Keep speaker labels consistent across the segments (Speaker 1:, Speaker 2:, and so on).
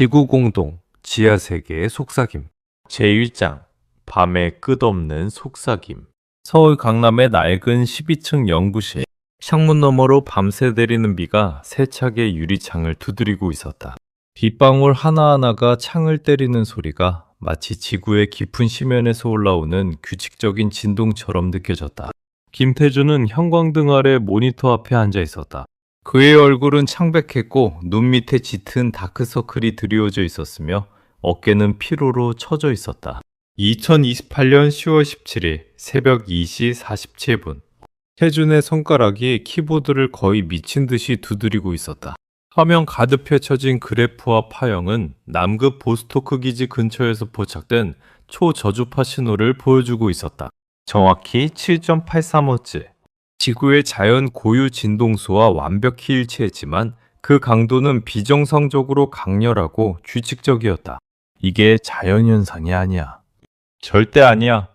Speaker 1: 지구공동 지하세계의 속삭임 제1장 밤의 끝없는 속삭임 서울 강남의 낡은 12층 연구실 창문 너머로 밤새 내리는 비가 세차게 유리창을 두드리고 있었다. 빗방울 하나하나가 창을 때리는 소리가 마치 지구의 깊은 심연에서 올라오는 규칙적인 진동처럼 느껴졌다. 김태준은 형광등 아래 모니터 앞에 앉아 있었다. 그의 얼굴은 창백했고 눈 밑에 짙은 다크서클이 드리워져 있었으며 어깨는 피로로 처져 있었다. 2028년 10월 17일 새벽 2시 47분 태준의 손가락이 키보드를 거의 미친 듯이 두드리고 있었다. 화면 가득 펼쳐진 그래프와 파형은 남극 보스토크 기지 근처에서 포착된 초저주파 신호를 보여주고 있었다. 정확히 7.83Hz. 지구의 자연 고유 진동수와 완벽히 일치했지만 그 강도는 비정상적으로 강렬하고 규칙적이었다. 이게 자연현상이 아니야. 절대 아니야.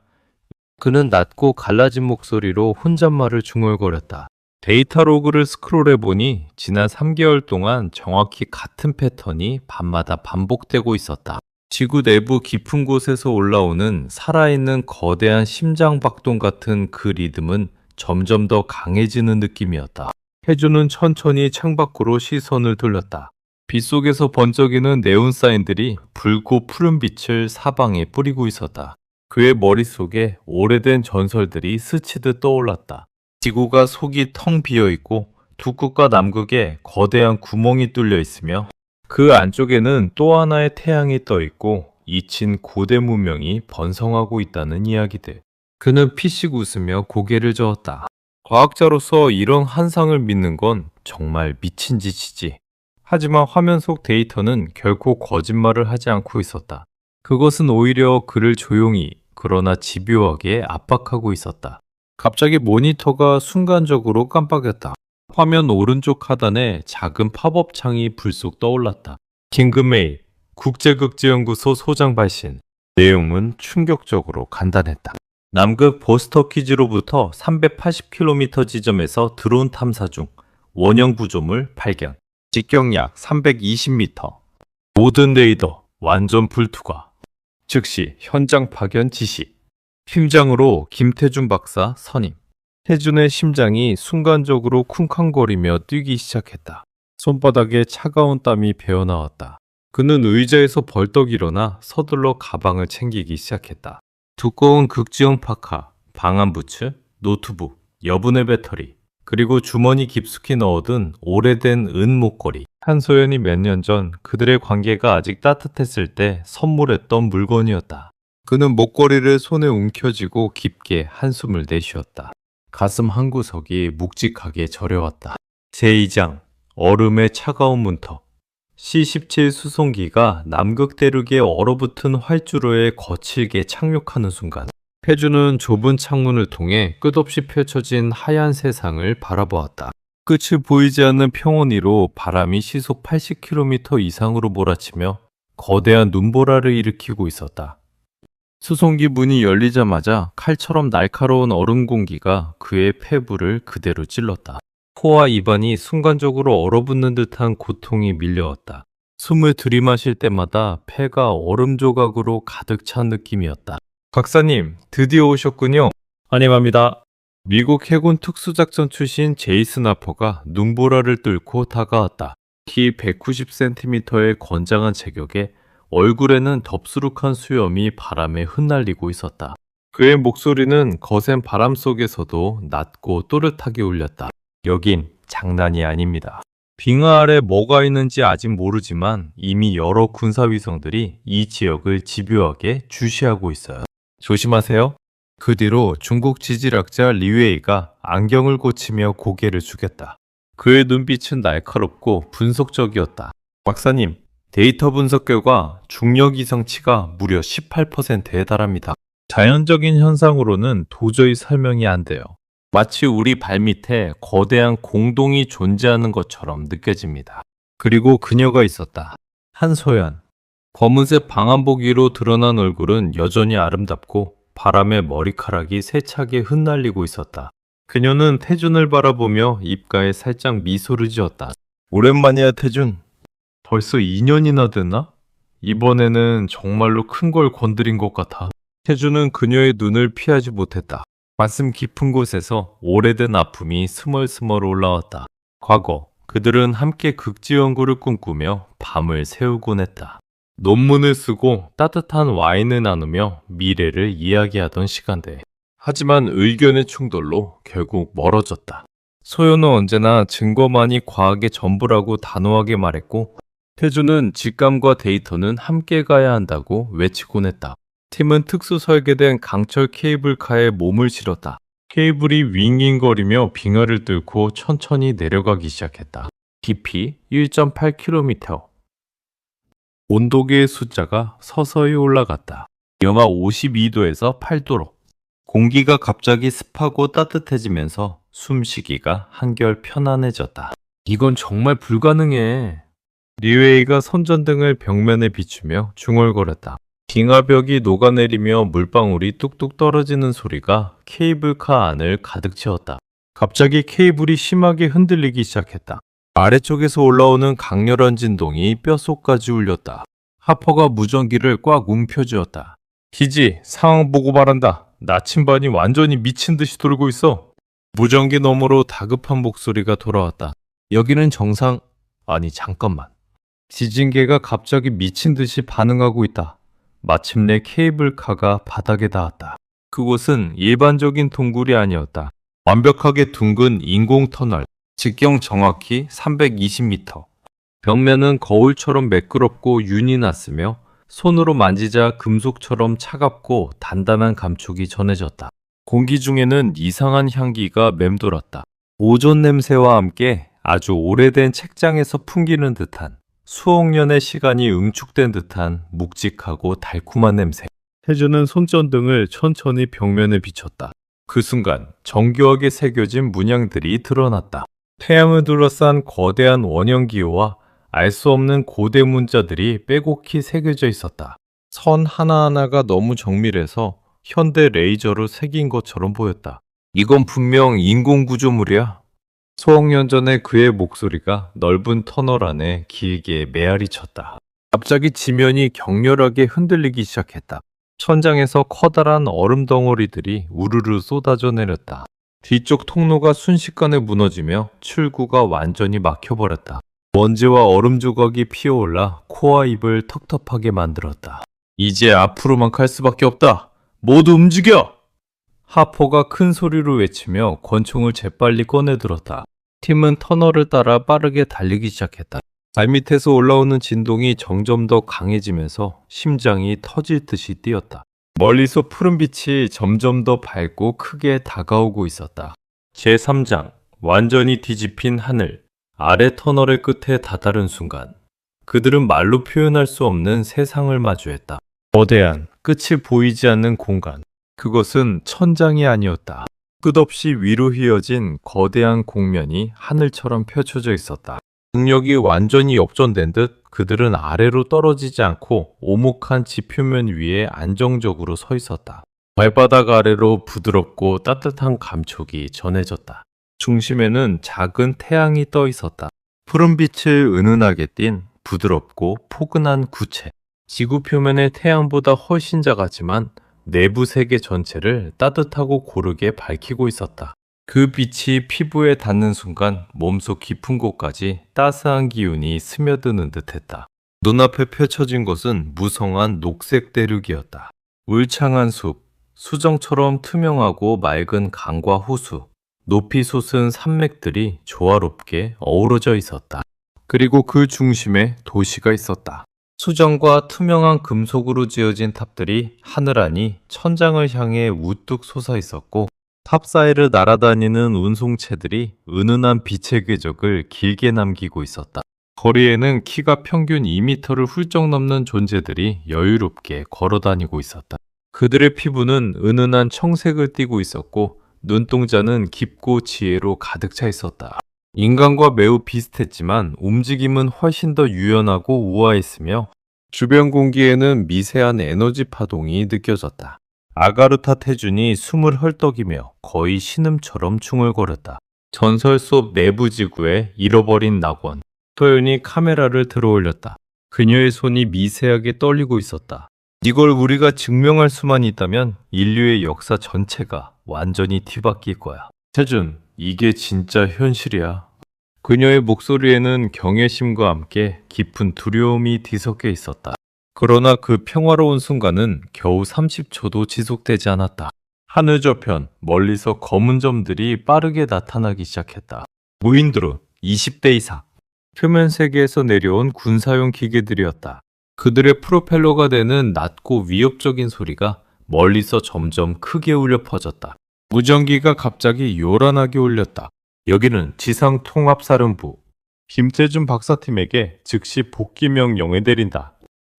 Speaker 1: 그는 낮고 갈라진 목소리로 혼잣말을 중얼거렸다. 데이터 로그를 스크롤해보니 지난 3개월 동안 정확히 같은 패턴이 밤마다 반복되고 있었다. 지구 내부 깊은 곳에서 올라오는 살아있는 거대한 심장박동 같은 그 리듬은 점점 더 강해지는 느낌이었다. 태준은 천천히 창밖으로 시선을 돌렸다. 빗속에서 번쩍이는 네온 사인들이 붉고 푸른 빛을 사방에 뿌리고 있었다. 그의 머릿속에 오래된 전설들이 스치듯 떠올랐다. 지구가 속이 텅 비어있고 북극과 남극에 거대한 구멍이 뚫려 있으며 그 안쪽에는 또 하나의 태양이 떠있고 잊힌 고대 문명이 번성하고 있다는 이야기들. 그는 피식 웃으며 고개를 저었다. 과학자로서 이런 환상을 믿는 건 정말 미친 짓이지. 하지만 화면 속 데이터는 결코 거짓말을 하지 않고 있었다. 그것은 오히려 그를 조용히 그러나 집요하게 압박하고 있었다. 갑자기 모니터가 순간적으로 깜빡였다. 화면 오른쪽 하단에 작은 팝업 창이 불쑥 떠올랐다. 긴급 메일, 국제극지연구소 소장 발신. 내용은 충격적으로 간단했다. 남극 보스터키즈로부터 380km 지점에서 드론 탐사 중 원형 구조물 발견. 직경약 320m. 모든 레이더 완전 불투과. 즉시 현장 파견 지시. 팀장으로 김태준 박사 선임. 태준의 심장이 순간적으로 쿵쾅거리며 뛰기 시작했다. 손바닥에 차가운 땀이 배어나왔다. 그는 의자에서 벌떡 일어나 서둘러 가방을 챙기기 시작했다. 두꺼운 극지용 파카, 방한 부츠, 노트북, 여분의 배터리, 그리고 주머니 깊숙이 넣어둔 오래된 은 목걸이. 한소연이 몇 년 전 그들의 관계가 아직 따뜻했을 때 선물했던 물건이었다. 그는 목걸이를 손에 움켜쥐고 깊게 한숨을 내쉬었다. 가슴 한구석이 묵직하게 저려왔다. 제2장 얼음의 차가운 문턱. C-17 수송기가 남극 대륙에 얼어붙은 활주로에 거칠게 착륙하는 순간 태준은 좁은 창문을 통해 끝없이 펼쳐진 하얀 세상을 바라보았다. 끝을 보이지 않는 평원 위로 바람이 시속 80km 이상으로 몰아치며 거대한 눈보라를 일으키고 있었다. 수송기 문이 열리자마자 칼처럼 날카로운 얼음 공기가 그의 폐부를 그대로 찔렀다. 코와 입안이 순간적으로 얼어붙는 듯한 고통이 밀려왔다. 숨을 들이마실 때마다 폐가 얼음 조각으로 가득 찬 느낌이었다. 박사님, 드디어 오셨군요. 환영합니다. 미국 해군 특수작전 출신 제이슨 하퍼가 눈보라를 뚫고 다가왔다. 키 190cm의 건장한 체격에 얼굴에는 덥수룩한 수염이 바람에 흩날리고 있었다. 그의 목소리는 거센 바람 속에서도 낮고 또렷하게 울렸다. 여긴 장난이 아닙니다. 빙하 아래 뭐가 있는지 아직 모르지만 이미 여러 군사위성들이 이 지역을 집요하게 주시하고 있어요. 조심하세요. 그 뒤로 중국 지질학자 리웨이가 안경을 고치며 고개를 숙였다. 그의 눈빛은 날카롭고 분석적이었다. 박사님, 데이터 분석 결과 중력 이성치가 무려 18%에 달합니다. 자연적인 현상으로는 도저히 설명이 안 돼요. 마치 우리 발밑에 거대한 공동이 존재하는 것처럼 느껴집니다. 그리고 그녀가 있었다. 한소연. 검은색 방한복 위로 드러난 얼굴은 여전히 아름답고 바람에 머리카락이 세차게 흩날리고 있었다. 그녀는 태준을 바라보며 입가에 살짝 미소를 지었다. 오랜만이야, 태준. 벌써 2년이나 됐나? 이번에는 정말로 큰 걸 건드린 것 같아. 태주는 그녀의 눈을 피하지 못했다. 가슴 깊은 곳에서 오래된 아픔이 스멀스멀 올라왔다. 과거, 그들은 함께 극지연구를 꿈꾸며 밤을 새우곤 했다. 논문을 쓰고 따뜻한 와인을 나누며 미래를 이야기하던 시간대. 하지만 의견의 충돌로 결국 멀어졌다. 소연은 언제나 증거만이 과학의 전부라고 단호하게 말했고, 태주는 직감과 데이터는 함께 가야 한다고 외치곤 했다. 팀은 특수 설계된 강철 케이블카에 몸을 실었다. 케이블이 윙윙거리며 빙하를 뚫고 천천히 내려가기 시작했다. 깊이 1.8km. 온도계의 숫자가 서서히 올라갔다. 영하 52도에서 8도로. 공기가 갑자기 습하고 따뜻해지면서 숨쉬기가 한결 편안해졌다. 이건 정말 불가능해. 리웨이가 손전등을 벽면에 비추며 중얼거렸다. 빙하벽이 녹아내리며 물방울이 뚝뚝 떨어지는 소리가 케이블카 안을 가득 채웠다. 갑자기 케이블이 심하게 흔들리기 시작했다. 아래쪽에서 올라오는 강렬한 진동이 뼛속까지 울렸다. 하퍼가 무전기를 꽉 움켜쥐었다. 기지, 상황 보고 말한다. 나침반이 완전히 미친 듯이 돌고 있어. 무전기 너머로 다급한 목소리가 돌아왔다. 여기는 정상... 아니 잠깐만. 지진계가 갑자기 미친 듯이 반응하고 있다. 마침내 케이블카가 바닥에 닿았다. 그곳은 일반적인 동굴이 아니었다. 완벽하게 둥근 인공 터널. 직경 정확히 320m. 벽면은 거울처럼 매끄럽고 윤이 났으며 손으로 만지자 금속처럼 차갑고 단단한 감촉이 전해졌다. 공기 중에는 이상한 향기가 맴돌았다. 오존 냄새와 함께 아주 오래된 책장에서 풍기는 듯한 수억 년의 시간이 응축된 듯한 묵직하고 달콤한 냄새. 태주는 손전등을 천천히 벽면에 비췄다. 그 순간 정교하게 새겨진 문양들이 드러났다. 태양을 둘러싼 거대한 원형기호와 알 수 없는 고대 문자들이 빼곡히 새겨져 있었다. 선 하나하나가 너무 정밀해서 현대 레이저로 새긴 것처럼 보였다. 이건 분명 인공구조물이야. 수억 년 전에 그의 목소리가 넓은 터널 안에 길게 메아리 쳤다. 갑자기 지면이 격렬하게 흔들리기 시작했다. 천장에서 커다란 얼음 덩어리들이 우르르 쏟아져 내렸다. 뒤쪽 통로가 순식간에 무너지며 출구가 완전히 막혀버렸다. 먼지와 얼음 조각이 피어올라 코와 입을 텁텁하게 만들었다. 이제 앞으로만 갈 수밖에 없다. 모두 움직여! 하포가 큰 소리로 외치며 권총을 재빨리 꺼내들었다. 팀은 터널을 따라 빠르게 달리기 시작했다. 발밑에서 올라오는 진동이 점점 더 강해지면서 심장이 터질 듯이 뛰었다. 멀리서 푸른 빛이 점점 더 밝고 크게 다가오고 있었다. 제3장, 완전히 뒤집힌 하늘. 아래 터널의 끝에 다다른 순간 그들은 말로 표현할 수 없는 세상을 마주했다. 거대한, 끝이 보이지 않는 공간. 그것은 천장이 아니었다. 끝없이 위로 휘어진 거대한 공면이 하늘처럼 펼쳐져 있었다. 중력이 완전히 역전된 듯 그들은 아래로 떨어지지 않고 오목한 지표면 위에 안정적으로 서 있었다. 발바닥 아래로 부드럽고 따뜻한 감촉이 전해졌다. 중심에는 작은 태양이 떠 있었다. 푸른 빛을 은은하게 띤 부드럽고 포근한 구체. 지구 표면의 태양보다 훨씬 작았지만 내부 세계 전체를 따뜻하고 고르게 밝히고 있었다. 그 빛이 피부에 닿는 순간 몸속 깊은 곳까지 따스한 기운이 스며드는 듯했다. 눈앞에 펼쳐진 것은 무성한 녹색 대륙이었다. 울창한 숲, 수정처럼 투명하고 맑은 강과 호수, 높이 솟은 산맥들이 조화롭게 어우러져 있었다. 그리고 그 중심에 도시가 있었다. 수정과 투명한 금속으로 지어진 탑들이 하늘 아니 천장을 향해 우뚝 솟아 있었고 탑 사이를 날아다니는 운송체들이 은은한 빛의 궤적을 길게 남기고 있었다. 거리에는 키가 평균 2m를 훌쩍 넘는 존재들이 여유롭게 걸어다니고 있었다. 그들의 피부는 은은한 청색을 띠고 있었고 눈동자는 깊고 지혜로 가득 차 있었다. 인간과 매우 비슷했지만 움직임은 훨씬 더 유연하고 우아했으며 주변 공기에는 미세한 에너지 파동이 느껴졌다. 아가루타 태준이 숨을 헐떡이며 거의 신음처럼 중얼거렸다. 전설 속 내부 지구의 잃어버린 낙원. 소연이 카메라를 들어올렸다. 그녀의 손이 미세하게 떨리고 있었다. 이걸 우리가 증명할 수만 있다면 인류의 역사 전체가 완전히 뒤바뀔 거야. 태준, 이게 진짜 현실이야. 그녀의 목소리에는 경외심과 함께 깊은 두려움이 뒤섞여 있었다. 그러나 그 평화로운 순간은 겨우 30초도 지속되지 않았다. 하늘 저편 멀리서 검은 점들이 빠르게 나타나기 시작했다. 무인드론 20대 이상. 표면 세계에서 내려온 군사용 기계들이었다. 그들의 프로펠러가 되는 낮고 위협적인 소리가 멀리서 점점 크게 울려 퍼졌다. 무전기가 갑자기 요란하게 울렸다. 여기는 지상통합사령부. 김태준 박사팀에게 즉시 복귀 명령을 내린다.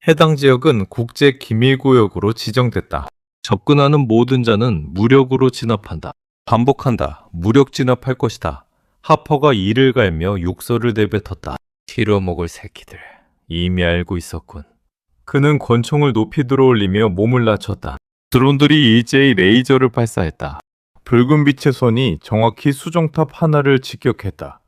Speaker 1: 해당 지역은 국제기밀구역으로 지정됐다. 접근하는 모든 자는 무력으로 진압한다. 반복한다. 무력 진압할 것이다. 하퍼가 이를 갈며 욕설을 내뱉었다. 티러먹을 새끼들. 이미 알고 있었군. 그는 권총을 높이 들어올리며 몸을 낮췄다. 드론들이 일제히 레이저를 발사했다. 붉은 빛의 선이 정확히 수정탑 하나를 직격했다.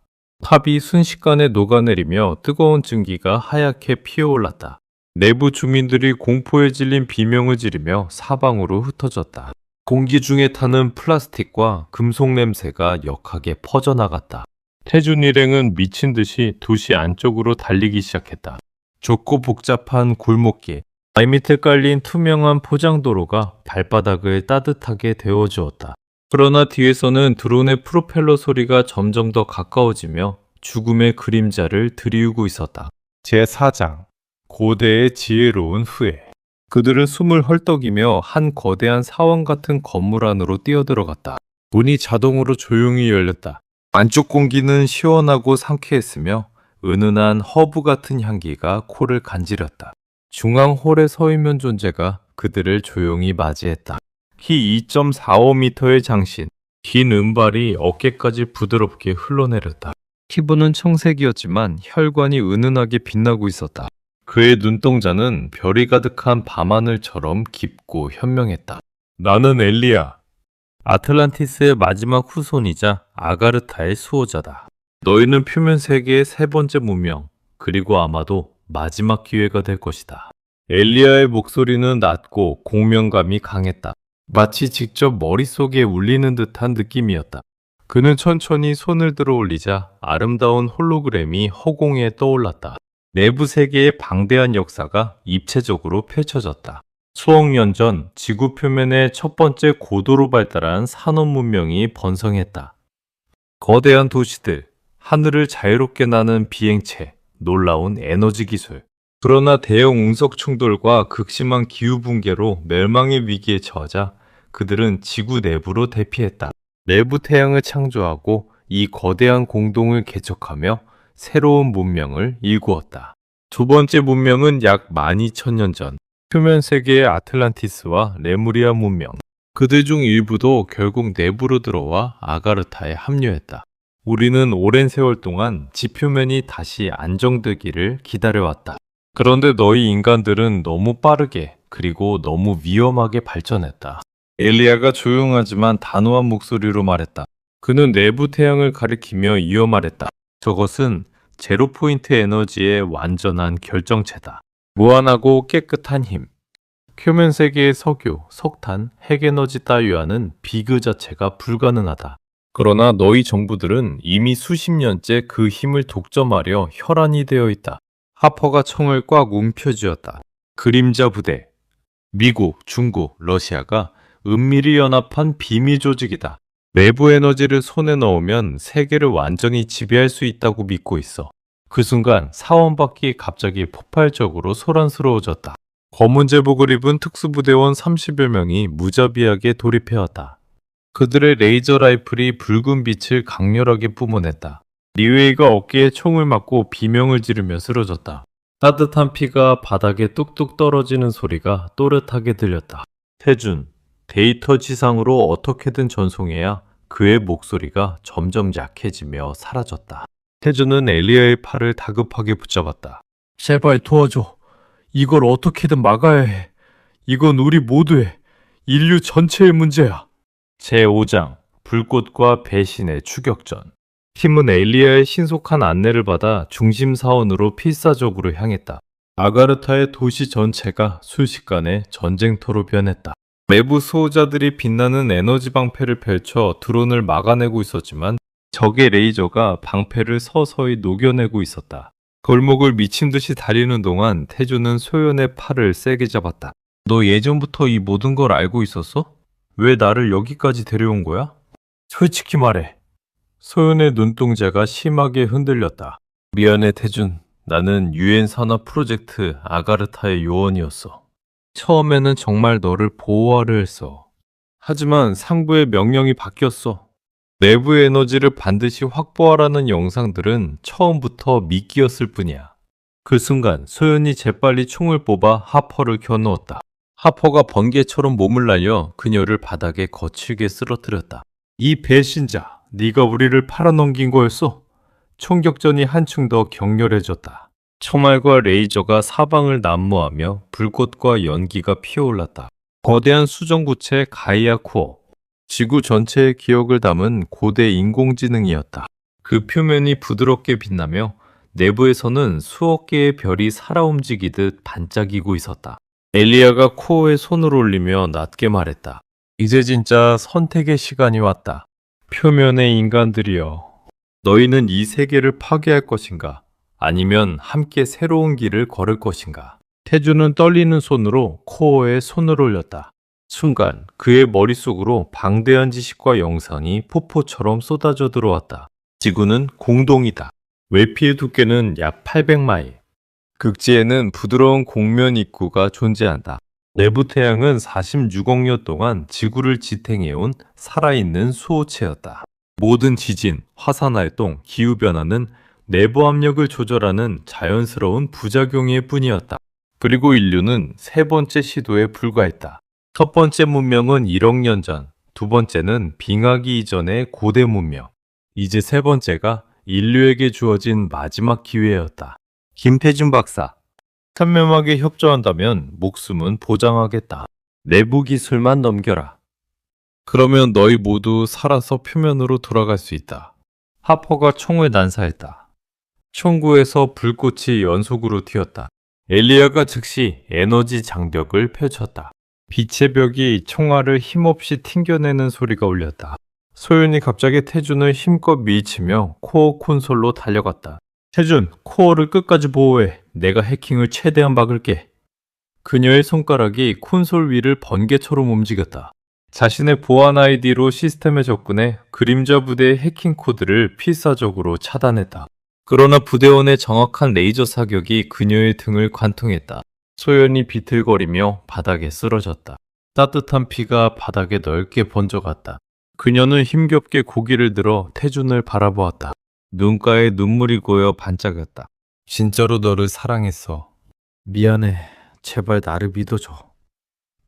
Speaker 1: 탑이 순식간에 녹아내리며 뜨거운 증기가 하얗게 피어올랐다. 내부 주민들이 공포에 질린 비명을 지르며 사방으로 흩어졌다. 공기 중에 타는 플라스틱과 금속 냄새가 역하게 퍼져나갔다. 태준 일행은 미친 듯이 도시 안쪽으로 달리기 시작했다. 좁고 복잡한 골목길, 바위 밑에 깔린 투명한 포장도로가 발바닥을 따뜻하게 데워주었다. 그러나 뒤에서는 드론의 프로펠러 소리가 점점 더 가까워지며 죽음의 그림자를 드리우고 있었다. 제4장 고대의 지혜로운 후예. 그들은 숨을 헐떡이며 한 거대한 사원 같은 건물 안으로 뛰어들어갔다. 문이 자동으로 조용히 열렸다. 안쪽 공기는 시원하고 상쾌했으며 은은한 허브 같은 향기가 코를 간지렸다. 중앙 홀에 서 있는 존재가 그들을 조용히 맞이했다. 키 2.45m의 장신, 긴 은발이 어깨까지 부드럽게 흘러내렸다. 피부는 청색이었지만 혈관이 은은하게 빛나고 있었다. 그의 눈동자는 별이 가득한 밤하늘처럼 깊고 현명했다. 나는 엘리야. 아틀란티스의 마지막 후손이자 아가르타의 수호자다. 너희는 표면 세계의 세 번째 문명, 그리고 아마도 마지막 기회가 될 것이다. 엘리야의 목소리는 낮고 공명감이 강했다. 마치 직접 머릿속에 울리는 듯한 느낌이었다. 그는 천천히 손을 들어 올리자 아름다운 홀로그램이 허공에 떠올랐다. 내부 세계의 방대한 역사가 입체적으로 펼쳐졌다. 수억 년 전 지구 표면에 첫 번째 고도로 발달한 산업 문명이 번성했다. 거대한 도시들, 하늘을 자유롭게 나는 비행체, 놀라운 에너지 기술. 그러나 대형 운석 충돌과 극심한 기후 붕괴로 멸망의 위기에 처하자 그들은 지구 내부로 대피했다. 내부 태양을 창조하고 이 거대한 공동을 개척하며 새로운 문명을 일구었다. 두 번째 문명은 약 12,000년 전 표면 세계의 아틀란티스와 레무리아 문명. 그들 중 일부도 결국 내부로 들어와 아가르타에 합류했다. 우리는 오랜 세월 동안 지표면이 다시 안정되기를 기다려왔다. 그런데 너희 인간들은 너무 빠르게 그리고 너무 위험하게 발전했다. 엘리야가 조용하지만 단호한 목소리로 말했다. 그는 내부 태양을 가리키며 이어 말했다. 저것은 제로 포인트 에너지의 완전한 결정체다. 무한하고 깨끗한 힘. 표면 세계의 석유, 석탄, 핵에너지 따위와는 비교 자체가 불가능하다. 그러나 너희 정부들은 이미 수십 년째 그 힘을 독점하려 혈안이 되어 있다. 하퍼가 총을 꽉 움켜쥐었다. 그림자 부대. 미국, 중국, 러시아가 은밀히 연합한 비밀 조직이다. 내부 에너지를 손에 넣으면 세계를 완전히 지배할 수 있다고 믿고 있어. 그 순간 사원밖이 갑자기 폭발적으로 소란스러워졌다. 검은 제복을 입은 특수부대원 30여 명이 무자비하게 돌입해왔다. 그들의 레이저 라이플이 붉은 빛을 강렬하게 뿜어냈다. 리웨이가 어깨에 총을 맞고 비명을 지르며 쓰러졌다. 따뜻한 피가 바닥에 뚝뚝 떨어지는 소리가 또렷하게 들렸다. 태준, 데이터 지상으로 어떻게든 전송해야 그의 목소리가 점점 약해지며 사라졌다. 태준은 엘리야의 팔을 다급하게 붙잡았다. 제발 도와줘. 이걸 어떻게든 막아야 해. 이건 우리 모두의, 인류 전체의 문제야. 제5장 불꽃과 배신의 추격전. 팀은 엘리야의 신속한 안내를 받아 중심 사원으로 필사적으로 향했다. 아가르타의 도시 전체가 순식간에 전쟁터로 변했다. 내부 수호자들이 빛나는 에너지 방패를 펼쳐 드론을 막아내고 있었지만 적의 레이저가 방패를 서서히 녹여내고 있었다. 골목을 미친 듯이 달리는 동안 태주는 소연의 팔을 세게 잡았다. 너 예전부터 이 모든 걸 알고 있었어? 왜 나를 여기까지 데려온 거야? 솔직히 말해. 소연의 눈동자가 심하게 흔들렸다. 미안해 태준. 나는 유엔 산업 프로젝트 아가르타의 요원이었어. 처음에는 정말 너를 보호하려 했어. 하지만 상부의 명령이 바뀌었어. 내부의 에너지를 반드시 확보하라는 영상들은 처음부터 미끼였을 뿐이야. 그 순간 소연이 재빨리 총을 뽑아 하퍼를 겨누었다. 하퍼가 번개처럼 몸을 날려 그녀를 바닥에 거칠게 쓰러뜨렸다. 이 배신자, 네가 우리를 팔아넘긴 거였어? 총격전이 한층 더 격렬해졌다. 총알과 레이저가 사방을 난무하며 불꽃과 연기가 피어올랐다. 거대한 수정구체 가이아 코어, 지구 전체의 기억을 담은 고대 인공지능이었다. 그 표면이 부드럽게 빛나며 내부에서는 수억 개의 별이 살아 움직이듯 반짝이고 있었다. 엘리아가 코어에 손을 올리며 낮게 말했다. 이제 진짜 선택의 시간이 왔다. 표면의 인간들이여. 너희는 이 세계를 파괴할 것인가? 아니면 함께 새로운 길을 걸을 것인가? 태주는 떨리는 손으로 코어에 손을 올렸다. 순간 그의 머릿속으로 방대한 지식과 영상이 폭포처럼 쏟아져 들어왔다. 지구는 공동이다. 외피의 두께는 약 800마일. 극지에는 부드러운 곡면 입구가 존재한다. 내부 태양은 46억 년 동안 지구를 지탱해온 살아있는 수호체였다. 모든 지진, 화산활동, 기후변화는 내부 압력을 조절하는 자연스러운 부작용일 뿐이었다. 그리고 인류는 세 번째 시도에 불과했다. 첫 번째 문명은 1억 년 전, 두 번째는 빙하기 이전의 고대 문명, 이제 세 번째가 인류에게 주어진 마지막 기회였다. 김태준 박사, 현명하게 협조한다면 목숨은 보장하겠다. 내부 기술만 넘겨라. 그러면 너희 모두 살아서 표면으로 돌아갈 수 있다. 하퍼가 총을 난사했다. 총구에서 불꽃이 연속으로 튀었다. 엘리아가 즉시 에너지 장벽을 펼쳤다. 빛의 벽이 총알을 힘없이 튕겨내는 소리가 울렸다. 소윤이 갑자기 태준을 힘껏 밀치며 코어 콘솔로 달려갔다. 태준, 코어를 끝까지 보호해. 내가 해킹을 최대한 막을게. 그녀의 손가락이 콘솔 위를 번개처럼 움직였다. 자신의 보안 아이디로 시스템에 접근해 그림자 부대의 해킹 코드를 필사적으로 차단했다. 그러나 부대원의 정확한 레이저 사격이 그녀의 등을 관통했다. 소연이 비틀거리며 바닥에 쓰러졌다. 따뜻한 피가 바닥에 넓게 번져갔다. 그녀는 힘겹게 고개를 들어 태준을 바라보았다. 눈가에 눈물이 고여 반짝였다. 진짜로 너를 사랑했어. 미안해. 제발 나를 믿어줘.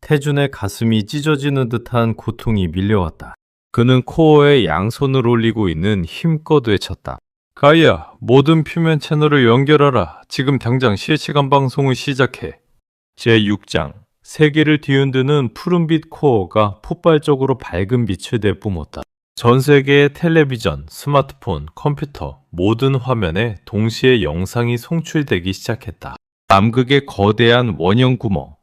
Speaker 1: 태준의 가슴이 찢어지는 듯한 고통이 밀려왔다. 그는 코어에 양손을 올리고 있는 힘껏 외쳤다. 가이아, 모든 표면 채널을 연결하라. 지금 당장 실시간 방송을 시작해. 제6장, 세계를 뒤흔드는 푸른빛 코어가 폭발적으로 밝은 빛을 내뿜었다. 전 세계의 텔레비전, 스마트폰, 컴퓨터, 모든 화면에 동시에 영상이 송출되기 시작했다. 남극의 거대한 원형 구멍,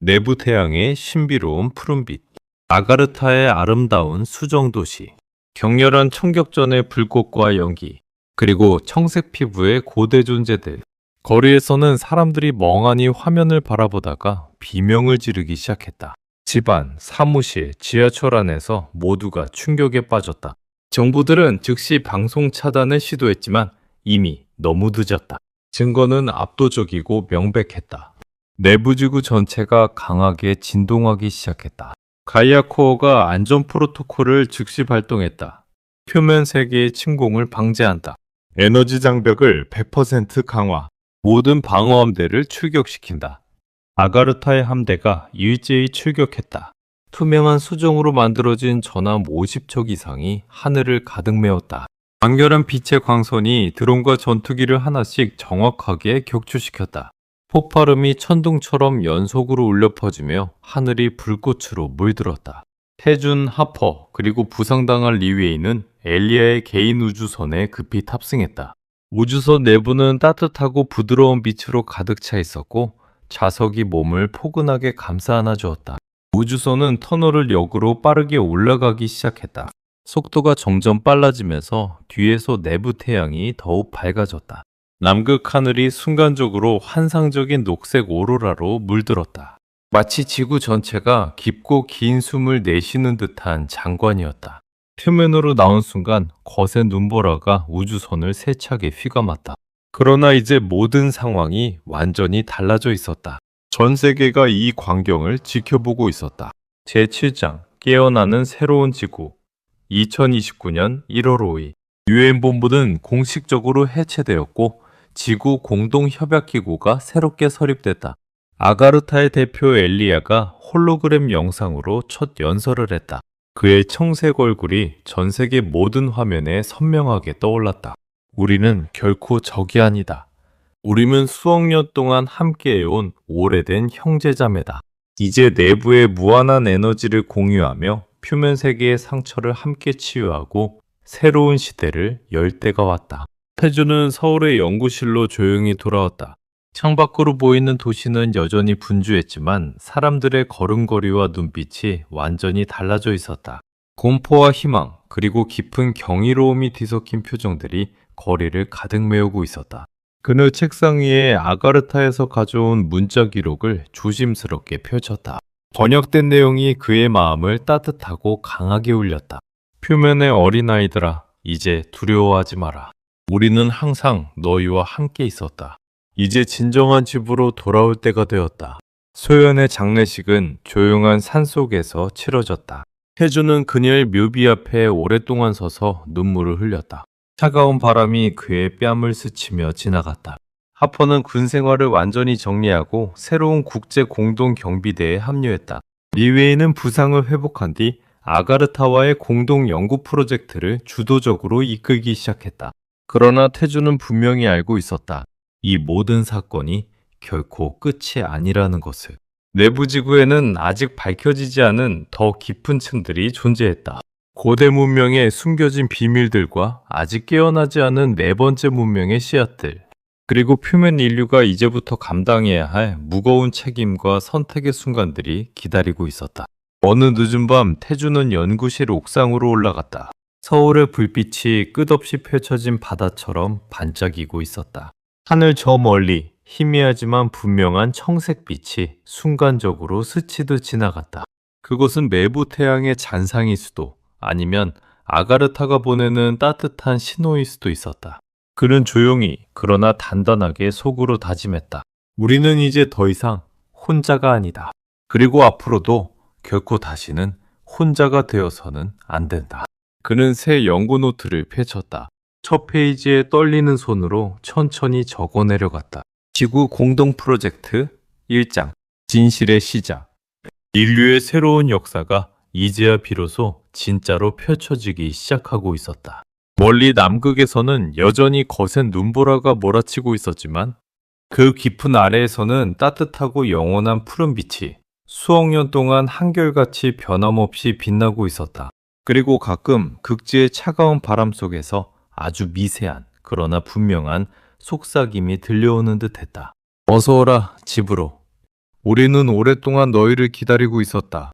Speaker 1: 내부 태양의 신비로운 푸른빛, 아가르타의 아름다운 수정도시, 격렬한 총격전의 불꽃과 연기, 그리고 청색 피부의 고대 존재들. 거리에서는 사람들이 멍하니 화면을 바라보다가 비명을 지르기 시작했다. 집안, 사무실, 지하철 안에서 모두가 충격에 빠졌다. 정부들은 즉시 방송 차단을 시도했지만 이미 너무 늦었다. 증거는 압도적이고 명백했다. 내부지구 전체가 강하게 진동하기 시작했다. 가이아 코어가 안전 프로토콜을 즉시 발동했다. 표면 세계의 침공을 방지한다. 에너지 장벽을 100% 강화. 모든 방어함대를 출격시킨다. 아가르타의 함대가 일제히 출격했다. 투명한 수정으로 만들어진 전함 50척 이상이 하늘을 가득 메웠다. 강렬한 빛의 광선이 드론과 전투기를 하나씩 정확하게 격추시켰다. 폭발음이 천둥처럼 연속으로 울려 퍼지며 하늘이 불꽃으로 물들었다. 태준, 하퍼, 그리고 부상당한 리웨이는 엘리아의 개인 우주선에 급히 탑승했다. 우주선 내부는 따뜻하고 부드러운 빛으로 가득 차 있었고 자석이 몸을 포근하게 감싸 안아 주었다. 우주선은 터널을 역으로 빠르게 올라가기 시작했다. 속도가 점점 빨라지면서 뒤에서 내부 태양이 더욱 밝아졌다. 남극 하늘이 순간적으로 환상적인 녹색 오로라로 물들었다. 마치 지구 전체가 깊고 긴 숨을 내쉬는 듯한 장관이었다. 표면으로 나온 순간 거센 눈보라가 우주선을 세차게 휘감았다. 그러나 이제 모든 상황이 완전히 달라져 있었다. 전 세계가 이 광경을 지켜보고 있었다. 제7장 깨어나는 새로운 지구 2029년 1월 5일 유엔 본부는 공식적으로 해체되었고 지구 공동협약기구가 새롭게 설립됐다. 아가르타의 대표 엘리야가 홀로그램 영상으로 첫 연설을 했다. 그의 청색 얼굴이 전 세계 모든 화면에 선명하게 떠올랐다. 우리는 결코 적이 아니다. 우리는 수억 년 동안 함께해온 오래된 형제자매다. 이제 내부의 무한한 에너지를 공유하며 표면 세계의 상처를 함께 치유하고 새로운 시대를 열 때가 왔다. 태주는 서울의 연구실로 조용히 돌아왔다. 창밖으로 보이는 도시는 여전히 분주했지만 사람들의 걸음걸이와 눈빛이 완전히 달라져 있었다. 공포와 희망, 그리고 깊은 경이로움이 뒤섞인 표정들이 거리를 가득 메우고 있었다. 그는 책상 위에 아가르타에서 가져온 문자 기록을 조심스럽게 펼쳤다. 번역된 내용이 그의 마음을 따뜻하고 강하게 울렸다. 표면의 어린아이들아, 이제 두려워하지 마라. 우리는 항상 너희와 함께 있었다. 이제 진정한 집으로 돌아올 때가 되었다. 소연의 장례식은 조용한 산속에서 치러졌다. 태주는 그녀의 묘비 앞에 오랫동안 서서 눈물을 흘렸다. 차가운 바람이 그의 뺨을 스치며 지나갔다. 하퍼는 군 생활을 완전히 정리하고 새로운 국제 공동 경비대에 합류했다. 리웨이는 부상을 회복한 뒤 아가르타와의 공동 연구 프로젝트를 주도적으로 이끌기 시작했다. 그러나 태주는 분명히 알고 있었다. 이 모든 사건이 결코 끝이 아니라는 것을. 내부 지구에는 아직 밝혀지지 않은 더 깊은 층들이 존재했다. 고대 문명의 숨겨진 비밀들과 아직 깨어나지 않은 네 번째 문명의 씨앗들, 그리고 표면 인류가 이제부터 감당해야 할 무거운 책임과 선택의 순간들이 기다리고 있었다. 어느 늦은 밤 태주는 연구실 옥상으로 올라갔다. 서울의 불빛이 끝없이 펼쳐진 바다처럼 반짝이고 있었다. 하늘 저 멀리 희미하지만 분명한 청색빛이 순간적으로 스치듯 지나갔다. 그곳은 매부 태양의 잔상일 수도 아니면 아가르타가 보내는 따뜻한 신호일 수도 있었다. 그는 조용히 그러나 단단하게 속으로 다짐했다. 우리는 이제 더 이상 혼자가 아니다. 그리고 앞으로도 결코 다시는 혼자가 되어서는 안 된다. 그는 새 연구 노트를 펼쳤다. 첫 페이지에 떨리는 손으로 천천히 적어 내려갔다. 지구 공동 프로젝트 1장 진실의 시작. 인류의 새로운 역사가 이제야 비로소 진짜로 펼쳐지기 시작하고 있었다. 멀리 남극에서는 여전히 거센 눈보라가 몰아치고 있었지만 그 깊은 아래에서는 따뜻하고 영원한 푸른빛이 수억 년 동안 한결같이 변함없이 빛나고 있었다. 그리고 가끔 극지의 차가운 바람 속에서 아주 미세한 그러나 분명한 속삭임이 들려오는 듯 했다. 어서 오라 집으로. 우리는 오랫동안 너희를 기다리고 있었다.